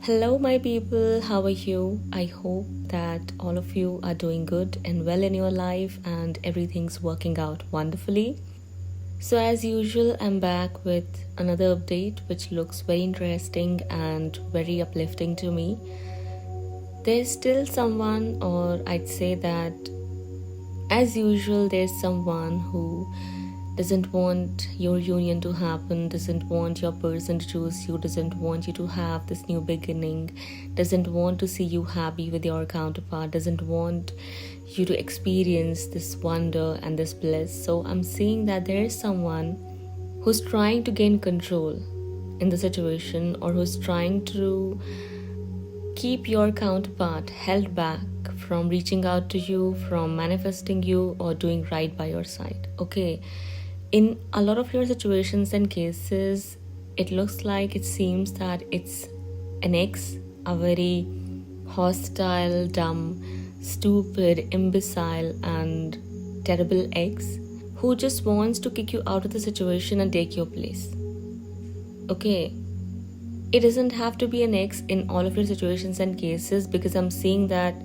Hello, my people. How are you? I hope that all of you are doing good and well in your life and everything's working out wonderfully. So, as usual, I'm back with another update which looks very interesting and very uplifting to me. There's still someone, or I'd say that as usual, there's someone who doesn't want your union to happen, doesn't want your person to choose you, doesn't want you to have this new beginning, doesn't want to see you happy with your counterpart, doesn't want you to experience this wonder and this bliss. So I'm seeing that there is someone who's trying to gain control in the situation, or who's trying to keep your counterpart held back from reaching out to you, from manifesting you, or doing right by your side. Okay. In a lot of your situations and cases, it looks like, it seems that it's an ex, a very hostile, dumb, stupid, imbecile, and terrible ex who just wants to kick you out of the situation and take your place. Okay, it doesn't have to be an ex in all of your situations and cases, because I'm seeing that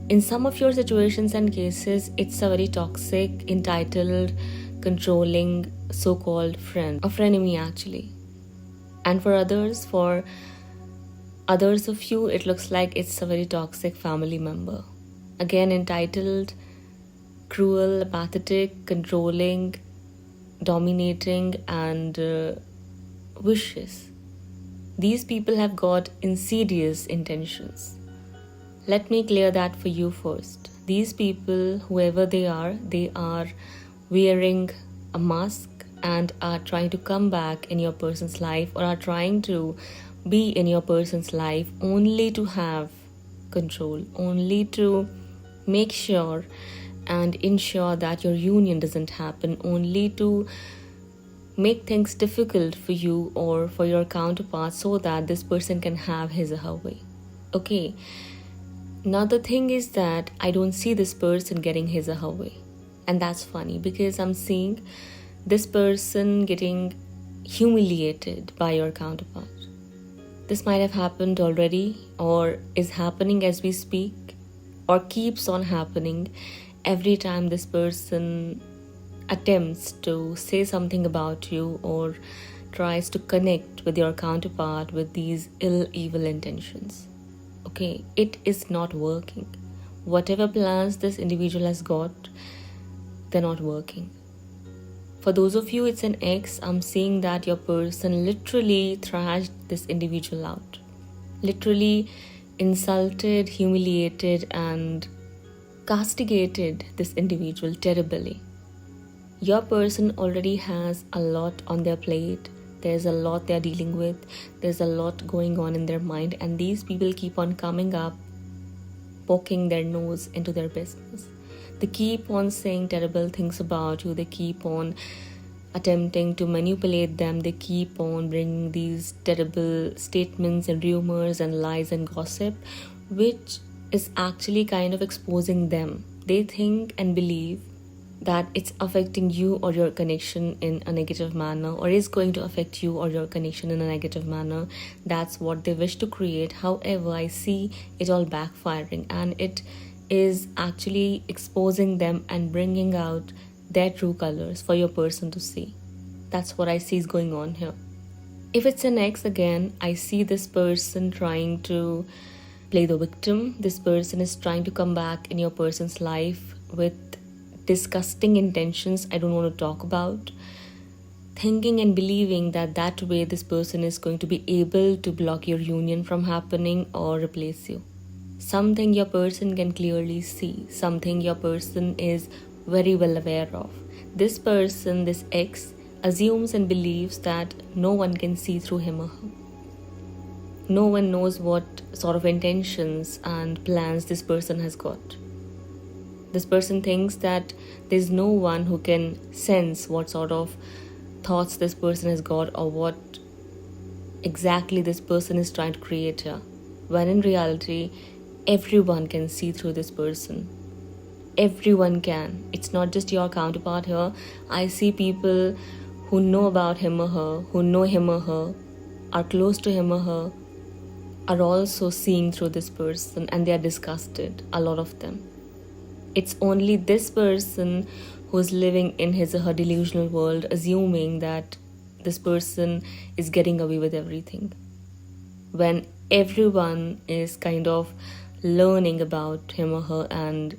in some of your situations and cases, it's a very toxic, entitled, controlling so-called friend, a frenemy actually. And for others of you, it looks like it's a very toxic family member, again entitled, cruel, apathetic, controlling, dominating, and vicious. These people have got insidious intentions. Let me clear that for you first. These people, whoever they are wearing a mask and are trying to come back in your person's life, or are trying to be in your person's life only to have control, only to make sure and ensure that your union doesn't happen, only to make things difficult for you or for your counterpart so that this person can have his or her way. Okay, now the thing is that I don't see this person getting his or her way. And that's funny, because I'm seeing this person getting humiliated by your counterpart. This might have happened already, or is happening as we speak, or keeps on happening every time this person attempts to say something about you or tries to connect with your counterpart with these evil intentions. Okay, it is not working. Whatever plans this individual has got, they're not working. For those of you it's an ex, I'm seeing that your person literally thrashed this individual out. Literally insulted, humiliated, and castigated this individual terribly. Your person already has a lot on their plate. There's a lot they're dealing with. There's a lot going on in their mind, and these people keep on coming up, poking their nose into their business. They keep on saying terrible things about you. They keep on attempting to manipulate them. They keep on bringing these terrible statements and rumors and lies and gossip, which is actually kind of exposing them. They think and believe that it's affecting you or your connection in a negative manner, or is going to affect you or your connection in a negative manner. That's what they wish to create. However, I see it all backfiring, and it is actually exposing them and bringing out their true colors for your person to see. That's what I see is going on here. If it's an ex, again, I see this person trying to play the victim. This person is trying to come back in your person's life with disgusting intentions I don't want to talk about, thinking and believing that way this person is going to be able to block your union from happening or replace you. Something your person can clearly see, something your person is very well aware of. This person, this ex, assumes and believes that no one can see through him or her. No one knows what sort of intentions and plans this person has got. This person thinks that there's no one who can sense what sort of thoughts this person has got, or what exactly this person is trying to create here. When in reality, everyone can see through this person. Everyone can. It's not just your counterpart here. I see people who know about him or her, who know him or her, are close to him or her, are also seeing through this person and they are disgusted, a lot of them. It's only this person who's living in his or her delusional world, assuming that this person is getting away with everything, when everyone is kind of learning about him or her and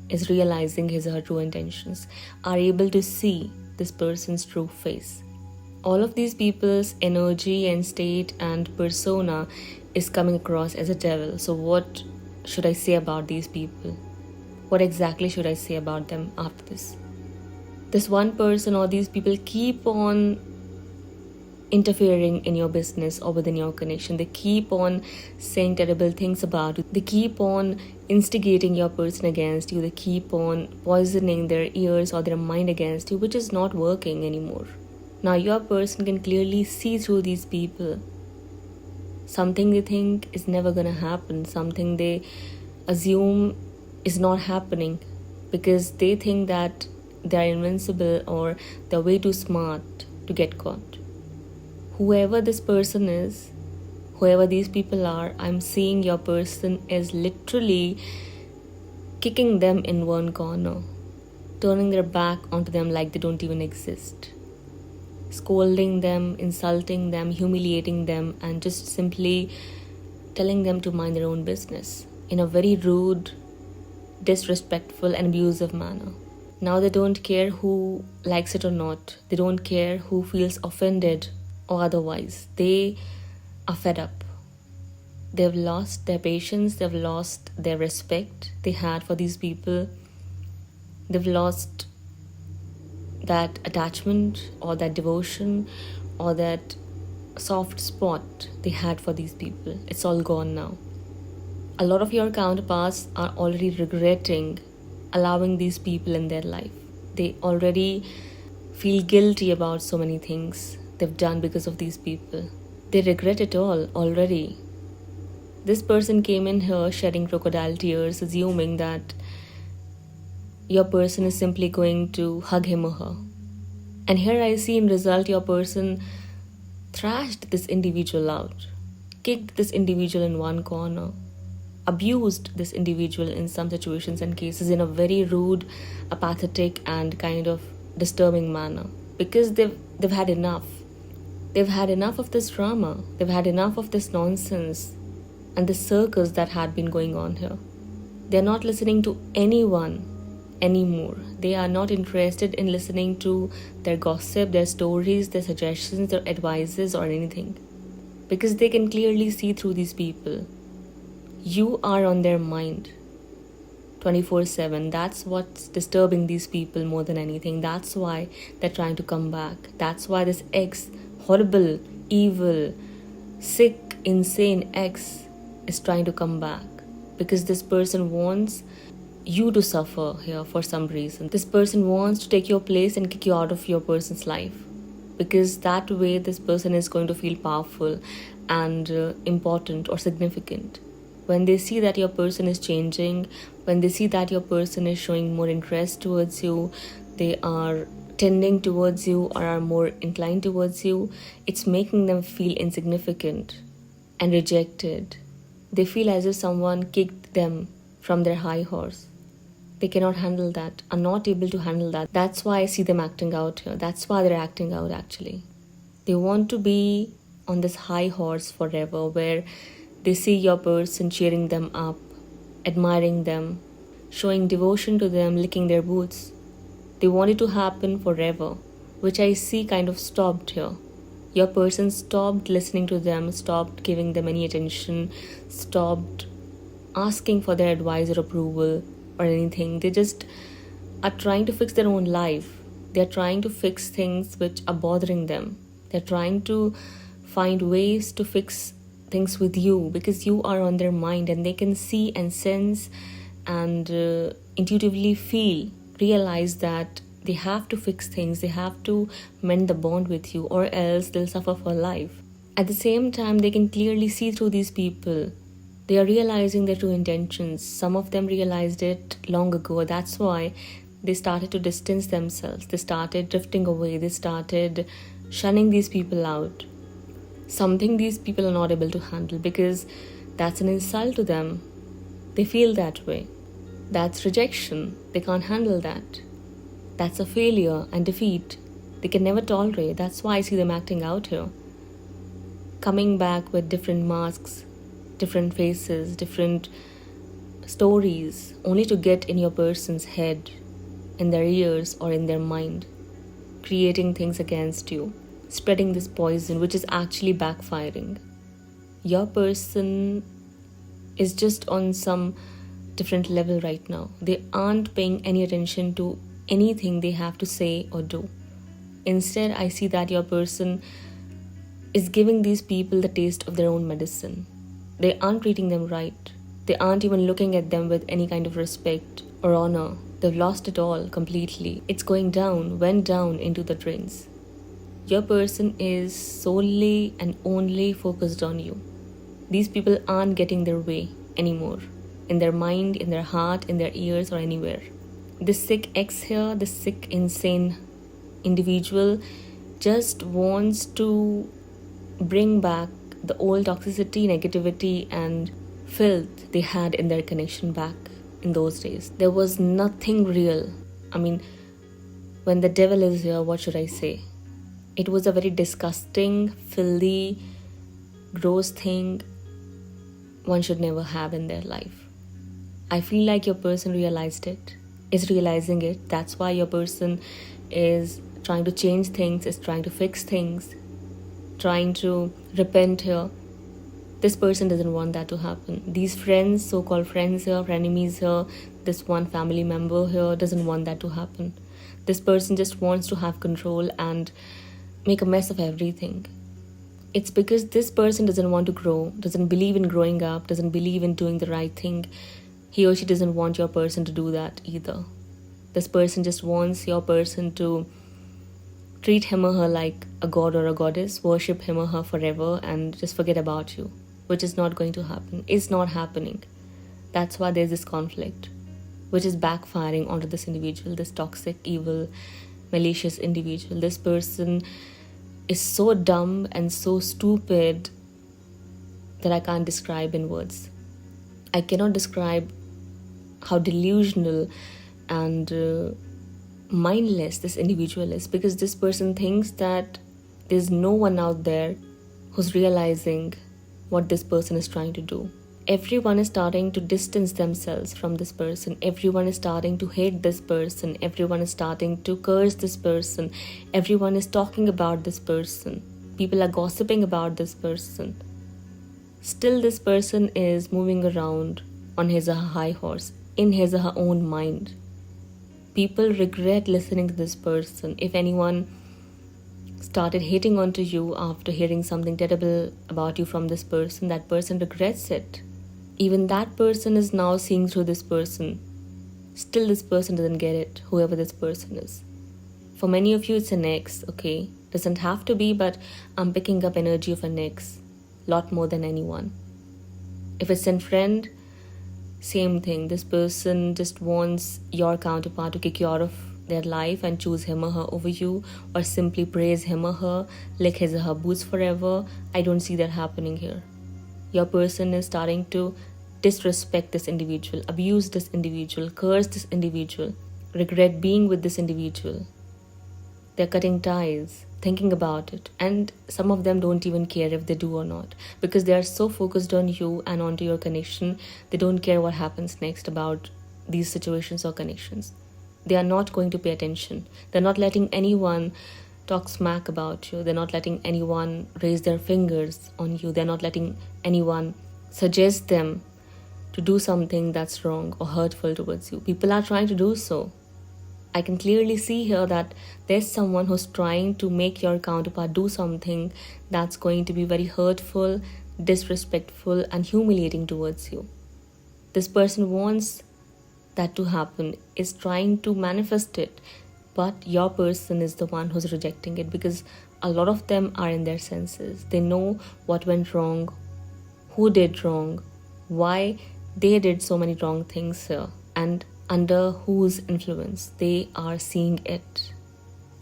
is realizing his or her true intentions, are able to see this person's true face. All of these people's energy and state and persona is coming across as a devil. So what should I say about these people? What exactly should I say about them after this? This one person or these people keep on interfering in your business or within your connection. They keep on saying terrible things about you. They keep on instigating your person against you. They keep on poisoning their ears or their mind against you, which is not working anymore. Now your person can clearly see through these people. Something they think is never gonna happen, something they assume is not happening, because they think that they're invincible or they're way too smart to get caught. Whoever this person is, whoever these people are, I'm seeing your person is literally kicking them in one corner, turning their back onto them like they don't even exist, scolding them, insulting them, humiliating them, and just simply telling them to mind their own business in a very rude, disrespectful and abusive manner. Now they don't care who likes it or not. They don't care who feels offended or otherwise. They are fed up. They've lost their patience. They've lost their respect they had for these people. They've lost that attachment or that devotion or that soft spot they had for these people. It's all gone now. A lot of your counterparts are already regretting allowing these people in their life. They already feel guilty about so many things they've done because of these people. They regret it all already. This person came in here shedding crocodile tears, assuming that your person is simply going to hug him or her. And here I see in result your person thrashed this individual out, kicked this individual in one corner, abused this individual in some situations and cases in a very rude, apathetic and kind of disturbing manner, because they've had enough. They've had enough of this drama. They've had enough of this nonsense and the circus that had been going on here. They're not listening to anyone anymore. They are not interested in listening to their gossip, their stories, their suggestions, their advices or anything, because they can clearly see through these people. You are on their mind 24/7. That's what's disturbing these people more than anything. That's why they're trying to come back. That's why this horrible, evil, sick, insane ex is trying to come back, because this person wants you to suffer here for some reason. This person wants to take your place and kick you out of your person's life, because that way this person is going to feel powerful and important or significant. When they see that your person is changing, when they see that your person is showing more interest towards you, they are tending towards you or are more inclined towards you, it's making them feel insignificant and rejected. They feel as if someone kicked them from their high horse. They cannot handle that, are not able to handle that. That's why I see them acting out here. That's why they're acting out actually. They want to be on this high horse forever, where they see your person cheering them up, admiring them, showing devotion to them, licking their boots. They want it to happen forever, which I see kind of stopped here. Your person stopped listening to them, stopped giving them any attention, stopped asking for their advice or approval or anything. They just are trying to fix their own life. They're trying to fix things which are bothering them. They're trying to find ways to fix things with you, because you are on their mind and they can see and sense and intuitively realize that they have to fix things, they have to mend the bond with you, or else they'll suffer for life. At the same time, they can clearly see through these people. They are realizing their true intentions. Some of them realized it long ago. That's why they started to distance themselves. They started drifting away. They started shunning these people out. something these people are not able to handle, because that's an insult to them. They feel that way. That's rejection. They can't handle that. That's a failure and defeat. They can never tolerate. That's why I see them acting out here. Coming back with different masks, different faces, different stories, only to get in your person's head, in their ears or in their mind, creating things against you, spreading this poison which is actually backfiring. Your person is just on some different level right now. They aren't paying any attention to anything they have to say or do. Instead, I see that your person is giving these people the taste of their own medicine. They aren't treating them right. They aren't even looking at them with any kind of respect or honor. They've lost it all completely. It's going down, went down into the drains. Your person is solely and only focused on you. These people aren't getting their way anymore. In their mind, in their heart, in their ears, or anywhere. This sick ex here, this sick, insane individual just wants to bring back the old toxicity, negativity, and filth they had in their connection back in those days. There was nothing real. I mean, when the devil is here, what should I say? It was a very disgusting, filthy, gross thing one should never have in their life. I feel like your person realized it, is realizing it. That's why your person is trying to change things, is trying to fix things, trying to repent here. This person doesn't want that to happen. These friends, so-called friends here, frenemies here, this one family member here doesn't want that to happen. This person just wants to have control and make a mess of everything. It's because this person doesn't want to grow, doesn't believe in growing up, doesn't believe in doing the right thing. He or she doesn't want your person to do that either. This person just wants your person to treat him or her like a god or a goddess, worship him or her forever, and just forget about you, which is not going to happen. It's not happening. That's why there's this conflict, which is backfiring onto this individual, this toxic, evil, malicious individual. This person is so dumb and so stupid that I can't describe in words. I cannot describe how delusional and mindless this individual is, because this person thinks that there's no one out there who's realizing what this person is trying to do. Everyone is starting to distance themselves from this person. Everyone is starting to hate this person. Everyone is starting to curse this person. Everyone is talking about this person. People are gossiping about this person. Still, this person is moving around on his or her high horse, in his or her own mind. People regret listening to this person. If anyone started hating onto you after hearing something terrible about you from this person, that person regrets it. Even that person is now seeing through this person. Still, this person doesn't get it, whoever this person is. For many of you, it's an ex, okay? Doesn't have to be, but I'm picking up energy of an ex. Lot more than anyone. If it's a friend, same thing. This person just wants your counterpart to kick you out of their life and choose him or her over you, or simply praise him or her, lick his or her boots forever. I don't see that happening here. Your person is starting to disrespect this individual, abuse this individual, curse this individual, regret being with this individual. They're cutting ties, thinking about it, and some of them don't even care if they do or not, because they are so focused on you and onto your connection. They don't care what happens next about these situations or connections. They are not going to pay attention. They're not letting anyone talk smack about you. They're not letting anyone raise their fingers on you. They're not letting anyone suggest them to do something that's wrong or hurtful towards you. People are trying to do so. I can clearly see here that there's someone who's trying to make your counterpart do something that's going to be very hurtful, disrespectful, and humiliating towards you. This person wants that to happen, is trying to manifest it, but your person is the one who's rejecting it, because a lot of them are in their senses. They know what went wrong, who did wrong, why they did so many wrong things here, and under whose influence. They are seeing it,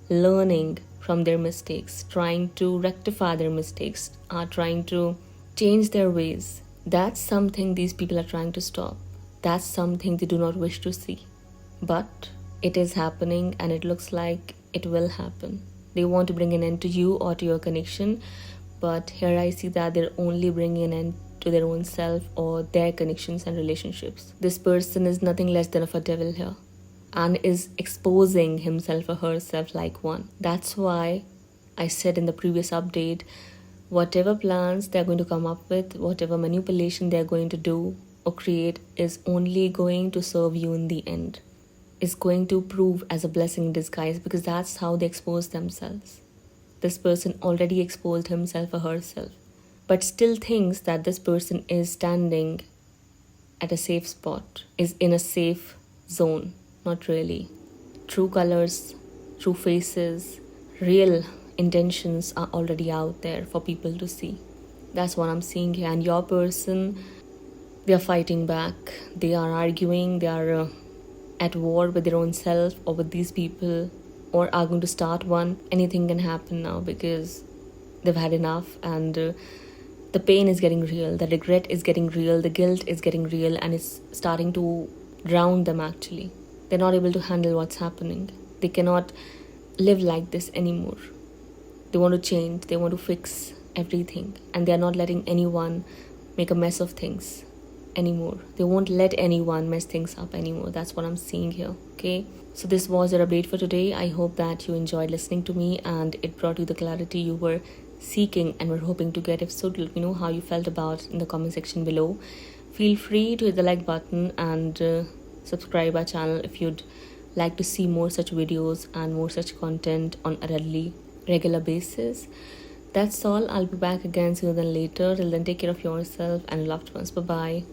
learning from their mistakes, trying to rectify their mistakes, are trying to change their ways. That's something these people are trying to stop. That's something they do not wish to see. But it is happening, and it looks like it will happen. They want to bring an end to you or to your connection, but here I see that they're only bringing an end to their own self or their connections and relationships. This person is nothing less than of a devil here and is exposing himself or herself like one. That's why I said in the previous update, whatever plans they're going to come up with, whatever manipulation they're going to do or create is only going to serve you in the end. Is going to prove as a blessing in disguise, because that's how they expose themselves. This person already exposed himself or herself, but still thinks that this person is standing at a safe spot, is in a safe zone. Not really. True colors, true faces, real intentions are already out there for people to see. That's what I'm seeing here. And your person, they are fighting back. They are arguing. They are at war with their own self or with these people, or are going to start one. Anything can happen now because they've had enough, and the pain is getting real, the regret is getting real, the guilt is getting real, and it's starting to drown them actually. They're not able to handle what's happening. They cannot live like this anymore. They want to change, they want to fix everything, and they're not letting anyone make a mess of things anymore. They won't let anyone mess things up anymore. That's what I'm seeing here. Okay, so this was your update for today. I hope that you enjoyed listening to me and it brought you the clarity you were seeking and were hoping to get. If so, let me know how you felt about in the comment section below. Feel free to hit the like button and subscribe our channel if you'd like to see more such videos and more such content on a regular basis. That's all. I'll be back again sooner than later. Till then, take care of yourself and loved ones. Bye bye.